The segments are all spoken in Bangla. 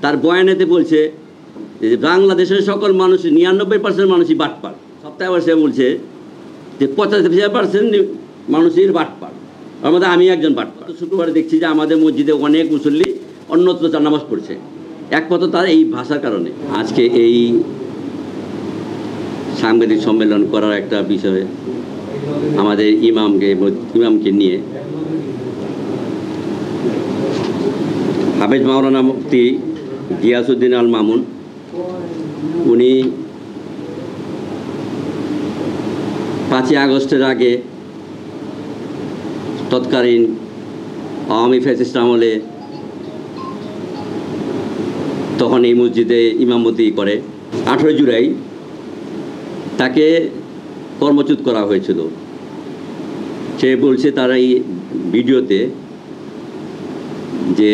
তার বয়ানেতে বলছে যে বাংলাদেশের সকল মানুষ 99% মানুষই বাটপার। সপ্তাহে আবার সে বলছে যে 85% মানুষের বাটপার, তার মধ্যে আমি একজন বাটপার। শুক্রবারে দেখছি যে আমাদের মসজিদে অনেক মুসল্লি অন্যত্র নামাজ পড়ছে, একমাত্র তার এই ভাষার কারণে। আজকে এই সাংবাদিক সম্মেলন করার একটা বিষয় আমাদের ইমামকে নিয়ে হাফেজ মাওলানা মুফতি গিয়াসউদ্দিন আল মামুন, উনি 5ই আগস্টের আগে তৎকালীন আওয়ামী ফ্যাসিস্ট আমলে তখন এই মসজিদে ইমামতি করে। 18 জুলাই তাকে কর্মচ্যুত করা হয়েছিল। সে বলছে তার এই ভিডিওতে যে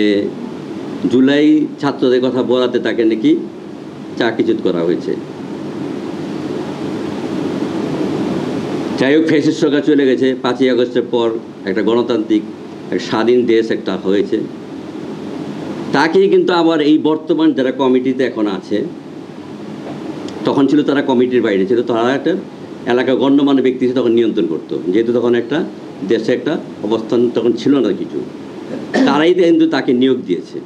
জুলাই ছাত্রদের কথা বলাতে তাকে নাকি চাকরিচ্যুত করা হয়েছে। যাই হোক, ফ্যাসিস্ট সরকার চলে গেছে। 5ই আগস্টের পর একটা গণতান্ত্রিক একটা স্বাধীন দেশ একটা হয়েছে। তাকে কিন্তু আবার এই বর্তমান যারা কমিটিতে এখন আছে, তখন ছিল তারা কমিটির বাইরে ছিল, তারা একটা এলাকার গণ্যমান্য ব্যক্তি তখন নিয়ন্ত্রণ করতো, যেহেতু তখন একটা দেশে একটা অবস্থান তখন ছিল না কিছু, তারাই কিন্তু তাকে নিয়োগ দিয়েছে।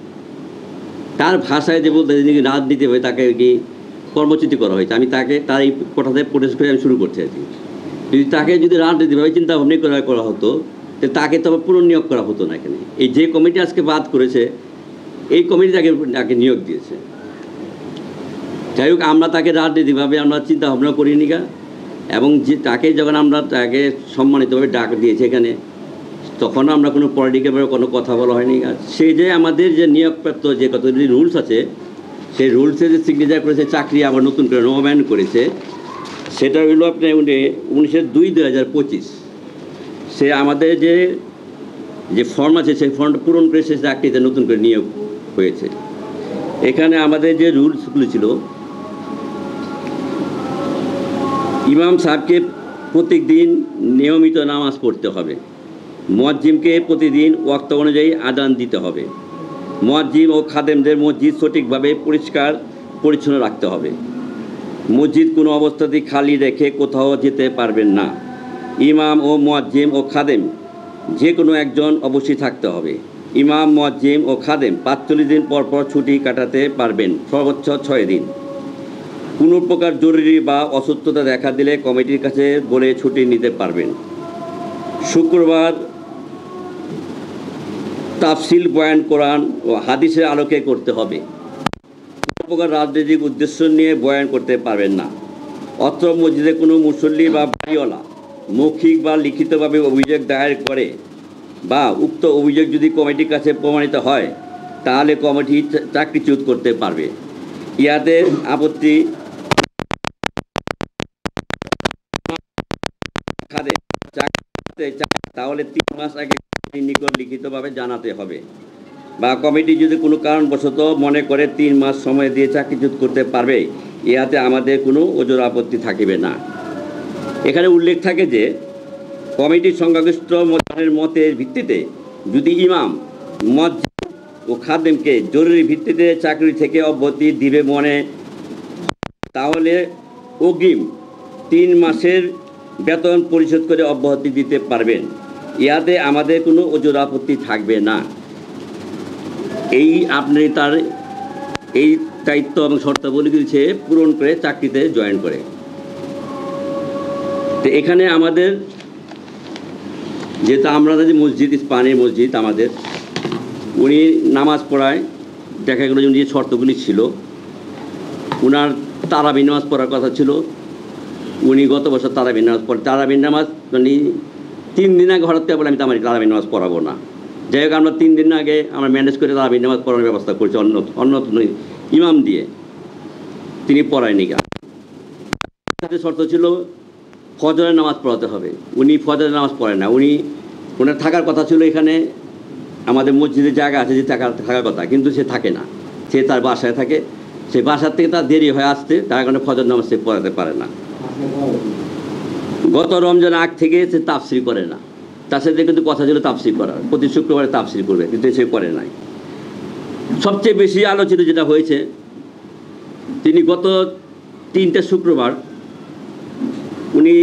তার ভাষায় যে বলতে রাজনীতি হয়ে তাকে কি কর্মচ্যুতি করা হয়েছে। আমি তার এই কথাতে প্রোটেস্ট করে আমি শুরু করছি আর কি। তাকে যদি রাজনীতিভাবে চিন্তা ভাবনা করা হতো, তাকে তো পুনর্নিয়োগ করা হতো না এখানে। এই যে কমিটি আজকে বাদ করেছে, এই কমিটি তাকে নিয়োগ দিয়েছে। যাই হোক, আমরা তাকে রাজনীতিভাবে আমরা চিন্তা ভাবনা করিনি গা, এবং যে তাকে যখন আমরা তাকে সম্মানিতভাবে ডাক দিয়েছি এখানে, তখন আমরা কোনো পলিটিক্যালভাবে কোনো কথা বলা হয়নি। সে যে আমাদের যে নিয়োগপ্রাপ্ত যে কতগুলি রুলস আছে, সেই রুলসে যে সিগনেচার করেছে, চাকরি আবার নতুন করে নবায়ন করেছে, সেটা হইল আপনার 19/2/2025। সে আমাদের যে ফর্ম আছে সেই ফর্মটা পূরণ করে সে চাকরিতে নতুন করে নিয়োগ হয়েছে। এখানে আমাদের যে রুলসগুলো ছিল, ইমাম সাহেবকে প্রত্যেক দিন নিয়মিত নামাজ পড়তে হবে, মুয়াজ্জিমকে প্রতিদিন ওয়াক্ত অনুযায়ী আযান দিতে হবে, মুয়াজ্জিম ও খাদেমদের মসজিদ সঠিকভাবে পরিষ্কার পরিচ্ছন্ন রাখতে হবে, মসজিদ কোনো অবস্থাতেই খালি রেখে কোথাও যেতে পারবেন না, ইমাম ও মুয়াজ্জিম ও খাদেম যে কোনো একজন অবশ্যই থাকতে হবে, ইমাম মুয়াজ্জিম ও খাদেম 45 দিন পর পর ছুটি কাটাতে পারবেন, সর্বোচ্চ 6 দিন। কোনো প্রকার জরুরি বা অসুস্থতা দেখা দিলে কমিটির কাছে বলে ছুটি নিতে পারবেন। শুক্রবার তাফসিল বয়ান কোরআন ও হাদিসের আলোকে করতে হবে। কোনো প্রকার রাজনৈতিক উদ্দেশ্য নিয়ে বয়ান করতে পারবেন না। অত্র মসজিদে কোনো মুসল্লি বা বাড়িওয়ালা মৌখিক বা লিখিতভাবে অভিযোগ দায়ের করে বা উক্ত অভিযোগ যদি কমিটির কাছে প্রমাণিত হয়, তাহলে কমিটি চাকরিচ্যুত করতে পারবে। ইহাতে আপত্তি তাহলে 3 মাস আগে নিকট লিখিতভাবে জানাতে হবে, বা কমিটি যদি কোনো কারণবশত মনে করে 3 মাস সময় দিয়ে চাকরিচ্যুত করতে পারবে, ইহাতে আমাদের কোনো ওজোর আপত্তি থাকিবে না। এখানে উল্লেখ থাকে যে কমিটির সংখ্যাগরিষ্ঠ মতের ভিত্তিতে যদি ইমাম, মুয়াজ্জিম ও খাদেমকে জরুরি ভিত্তিতে চাকরি থেকে অব্যাহতি দিবে মনে, তাহলে অগ্রিম 3 মাসের বেতন পরিশোধ করে অব্যাহতি দিতে পারবেন, ইহাতে আমাদের কোনো ওজোর আপত্তি থাকবে না। এই আপনি তার এই দায়িত্ব এবং শর্তাবলীগুলি সে পূরণ করে চাকরিতে জয়েন করে। তো এখানে আমাদের যেহেতু আমরা যে মসজিদ ইস্পাহানির মসজিদ, আমাদের উনি নামাজ পড়ায় দেখা গেলো যে শর্তগুলি ছিল, উনার তারাবি নামাজ পড়ার কথা ছিল। উনি গত বছর তারাবি নামাজ পড়ে, তারাবি নামাজ মানে 3 দিন আগে হঠাৎ করে বলে আমি তারাবি নামাজ পড়াবো না। যাই হোক, আমরা 3 দিন আগে আমরা ম্যানেজ করে তারাবি নামাজ পড়ানোর ব্যবস্থা করছি অন্য ইমাম দিয়ে, তিনি পড়ায়নি। শর্ত ছিল ফজরের নামাজ পড়াতে হবে, উনি ফজরের নামাজ পড়েন না। ওনার থাকার কথা ছিল এখানে আমাদের মসজিদের জায়গা আছে যে থাকার কথা, কিন্তু সে থাকে না, সে তার বাসায় থাকে। সে বাসার থেকে তার দেরি হয়ে আসতে, তার কারণে ফজর নামাজ সে পড়াতে পারে না। গত রমজান আগ থেকে সে তাফসির করে না, তার সাথে কিন্তু কথা ছিল তাফসির করার, প্রতি শুক্রবারে তাফসির করবে, কিন্তু সে করে নাই। সবচেয়ে বেশি আলোচিত যেটা হয়েছে, তিনি গত 3টে শুক্রবার উনি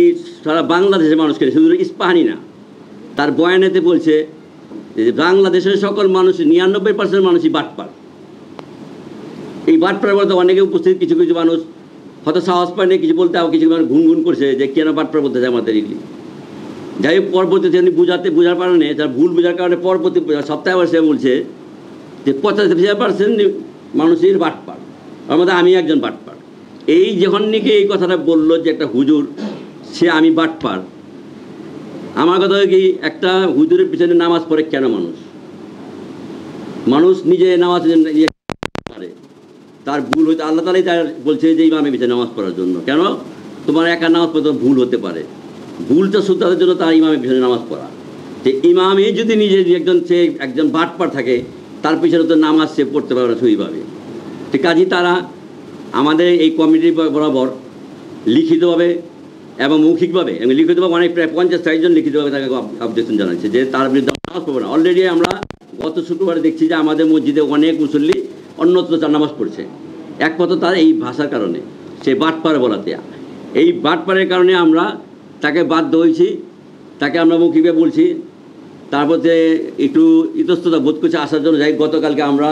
সারা বাংলাদেশের মানুষকে, শুধু ইস্পাহানি না, তার বয়ানেতে বলছে যে বাংলাদেশের সকল মানুষ 99% মানুষই বাটপার। এই বাটপার বলতে অনেকে উপস্থিত কিছু কিছু মানুষ হয়তো সাহস পায়নি কিছু বলতে, আবার কিছু মানুষ গুনগুন করছে যে কেন বাটপার বলতে যায় আমাদের এগুলি। যাই হোক, পরবর্তীতে তিনি বোঝার কারণে, তার ভুল বোঝার কারণে পরবর্তী সপ্তাহে আবার সে বলছে যে 85% মানুষের বাটপার, তার মধ্যে আমি একজন বাটপার। এই যখন নাকি এই কথাটা বললো যে একটা হুজুর সে আমি বাটপার, আমার কথা কি, একটা হুজুরের পিছনে নামাজ পড়ে কেন মানুষ নিজে নামাজ পারে, তার ভুল হইতে আল্লাহ তাআলাই তার বলছে যে ইমামের পিছনে নামাজ পড়ার জন্য। কেন তোমার একা নামাজ পড়তে ভুল হতে পারে, ভুলটা শুধরানোর জন্য তার ইমামের পিছনে নামাজ পড়া। যে ইমামে যদি নিজে একজন বাটপার থাকে, তার পিছনে তো নামাজ সে পড়তে পারবে না সহিভাবে। ঠিক কাজেই তারা আমাদের এই কমিটির বরাবর লিখিতভাবে এবং মৌখিকভাবে, এবং লিখিতভাবে অনেক প্রায় 50-60 জন লিখিতভাবে তাকে অবজেকশন জানাচ্ছে যে তার বিরুদ্ধে নামাজ পড়বে না। অলরেডি আমরা গত শুক্রবারে দেখছি যে আমাদের মসজিদে অনেক মুসল্লি অন্যত্র তার নামাজ পড়ছে, একমাত্র তার এই ভাষার কারণে, সে বাটপার বলাতে। এই বাটপারের কারণে আমরা তাকে বাধ্য হয়েছি, তাকে আমরা মৌখিকভাবে বলছি, তারপর যে একটু ইতস্ততা বোধ করছে আসার জন্য। যাই গতকালকে আমরা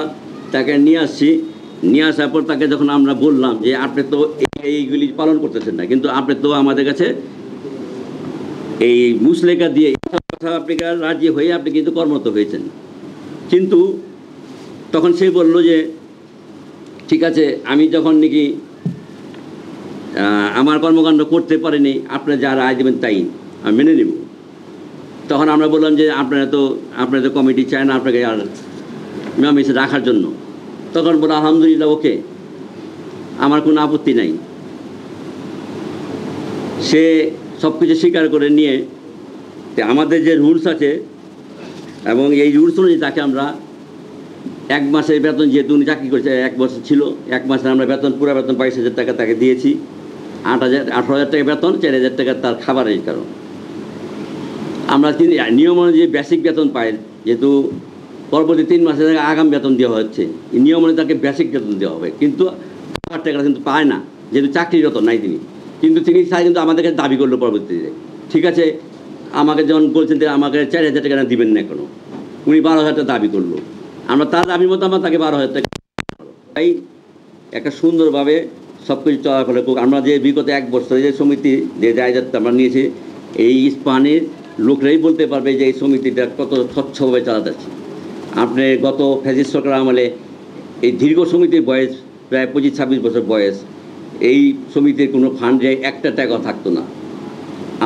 তাকে নিয়ে আসছি, নিয়ে আসার পর তাকে যখন আমরা বললাম যে আপনি তো এইগুলি পালন করতেছেন না, কিন্তু আপনি তো আমাদের কাছে এই মুসলেখা দিয়ে কথা আপনি রাজি হয়ে আপনি কিন্তু কর্মরত হয়েছেন। কিন্তু তখন সে বলল যে ঠিক আছে, আমি যখন নাকি আমার কর্মকাণ্ড করতে পারিনি, আপনারা যা রায় দেবেন তাই আমি মেনে নেব। তখন আমরা বললাম যে আপনারা তো কমিটি চায় না আপনাকে আর ইমাম হিসেবে রাখার জন্য। তখন বলল আলহামদুলিল্লাহ, ওকে, আমার কোনো আপত্তি নাই। সে সব কিছু স্বীকার করে নিয়ে আমাদের যে রুলস আছে এবং এই রুলস অনুযায়ী তাকে আমরা 1 মাসের বেতন, যেহেতু উনি চাকরি করছে 1 বছর ছিল, 1 মাসের আমরা বেতন, পুরো বেতন 22,000 টাকা তাকে দিয়েছি। 18,000 টাকা বেতন, 4,000 টাকা তার খাবারের কারণ। আমরা নিয়ম অনুযায়ী বেসিক বেতন পাই, যেহেতু পরবর্তী 3 মাসে তাকে আগাম বেতন দেওয়া হচ্ছে, এই নিয়ম অনুযায়ী তাকে বেসিক বেতন দেওয়া হবে, কিন্তু টাকা কিন্তু পায় না, যেহেতু চাকরিরত নাই তিনি। কিন্তু তিনি কিন্তু আমাদের কাছে দাবি করলো পরবর্তীতে, ঠিক আছে আমাকে যখন বলছেন যে আমাকে 4,000 টাকা দিবেন না কেন, উনি 12,000 টাকা দাবি করলো। আমরা তার দাবির মতো আমরা তাকে 12,000 টাকা, তাই একটা সুন্দরভাবে সব কিছু চলাফেরা করুক। আমরা যে বিগত 1 বছরে যে সমিতি যে দায়িত্ব আমরা নিয়েছি, এই ইস্পাহানির লোকরাই বলতে পারবে যে এই সমিতিটা কত স্বচ্ছভাবে চালা যাচ্ছে। আপনি গত ফ্যাসিস্ট সরকার আমলে এই দীর্ঘ সমিতির বয়স প্রায় 25-26 বছর বয়স, এই সমিতির কোনো ফান্ডে 1টা টাকা থাকতো না।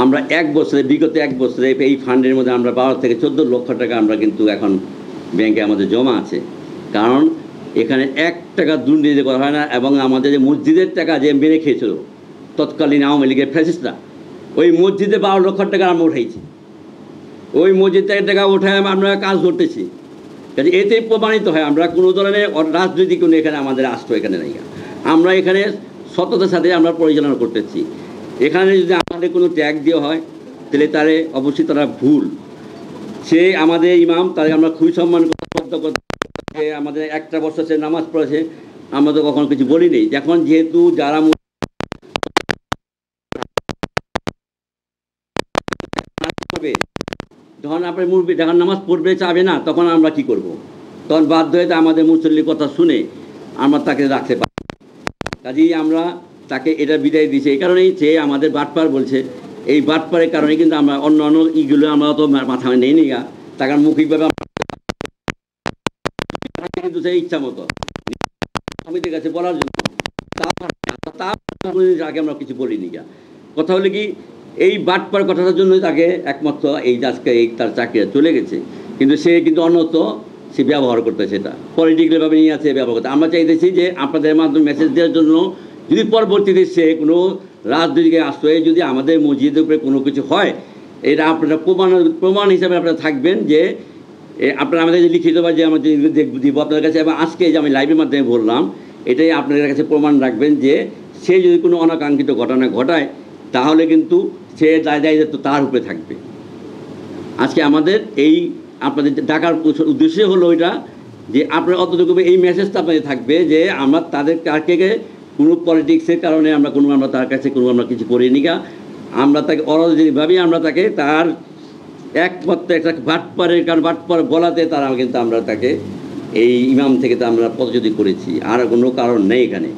আমরা বিগত 1 বছরে এই ফান্ডের মধ্যে আমরা 12 থেকে 14 লক্ষ টাকা আমরা কিন্তু এখন ব্যাংকে আমাদের জমা আছে। কারণ এখানে 1 টাকা দুর্নীতি করা হয় না, এবং আমাদের যে মসজিদের টাকা যে মেরে খেয়েছিল তৎকালীন আওয়ামী লীগের ফ্যাসিস্টরা, ওই মসজিদে 12 লক্ষ টাকা আমরা উঠাইছি। ওই মসজিদ থেকে টাকা উঠায় আমরা কাজ করতেছি। কাজে এতেই প্রমাণিত হয় আমরা কোনো ধরনের রাজনৈতিক কোনো এখানে আমাদের আশ্রয় এখানে নাই। আমরা এখানে সততার সাথে আমরা পরিচালনা করতেছি। এখানে যদি আমাদের কোনো ট্যাগ দেওয়া হয় তাহলে তারে অবশ্যই তারা ভুল। সে আমাদের ইমাম, তাদের আমরা খুবই সম্মান করতে, আমাদের 1টা বছর সে নামাজ পড়েছে, আমরা তো কখনো কিছু বলিনি। এখন যেহেতু যারা যখন আপনার মুরব্বী যখন নামাজ পড়বে চাবে না, তখন আমরা কি করব? তখন বাধ্য হয়ে আমাদের মুসল্লির কথা শুনে আমরা তাকে রাখতে পারি। কাজেই আমরা তাকে এটা বিদায় দিয়েছি। এই কারণেই সে আমাদের বাটপার বলছে, এই বাটপারের কারণে কিন্তু আমরা অন্য ইগুলো আমরা তো মাথায় নেই নি, তাকে মৌখিকভাবে কিন্তু সেই ইচ্ছা মতো সমিতির কাছে বলার জন্য আগে আমরা কিছু বলিনি। কথা হলে কি, এই বাটপার কথাটার জন্য তাকে একমাত্র এই আজকে তার চাকরিটা চলে গেছে, কিন্তু সে কিন্তু অন্যত্র সে ব্যবহার করতে, সেটা পলিটিক্যালভাবে নিয়ে আছে ব্যবহার করতে। আমরা চাইতেছি যে আপনাদের মাধ্যমে মেসেজ দেওয়ার জন্য, যদি পরবর্তীতে সে কোনো রাজনৈতিক আশ্রয়ে যদি আমাদের মসজিদের উপরে কোনো কিছু হয়, এটা আপনারা প্রমাণ হিসাবে আপনারা থাকবেন যে আপনারা আমাদের যে লিখিত বা যে আমাদের দিব আপনাদের কাছে, এবং আজকে যে আমি লাইভের মাধ্যমে বললাম, এটাই আপনাদের কাছে প্রমাণ রাখবেন যে সে যদি কোনো অনাকাঙ্ক্ষিত ঘটনা ঘটায় তাহলে কিন্তু সে দায়িত্ব তার উপরে থাকবে। আজকে আমাদের এই আপনাদের ডাকার উদ্দেশ্য হলো এটা যে আপনার অতটুকু এই মেসেজটা আপনাদের থাকবে যে আমরা তাদের কাকে কোনো পলিটিক্সের কারণে আমরা তার কাছে আমরা কিছু করিনি গা, আমরা তাকে অরাজনৈতিকভাবেই আমরা তাকে তার একমাত্র একটা বাটপারের কারণ বাটপার গলাতে কিন্তু আমরা তাকে এই ইমাম থেকে আমরা পদচ্যুত করেছি, আর কোনো কারণ নেই এখানে।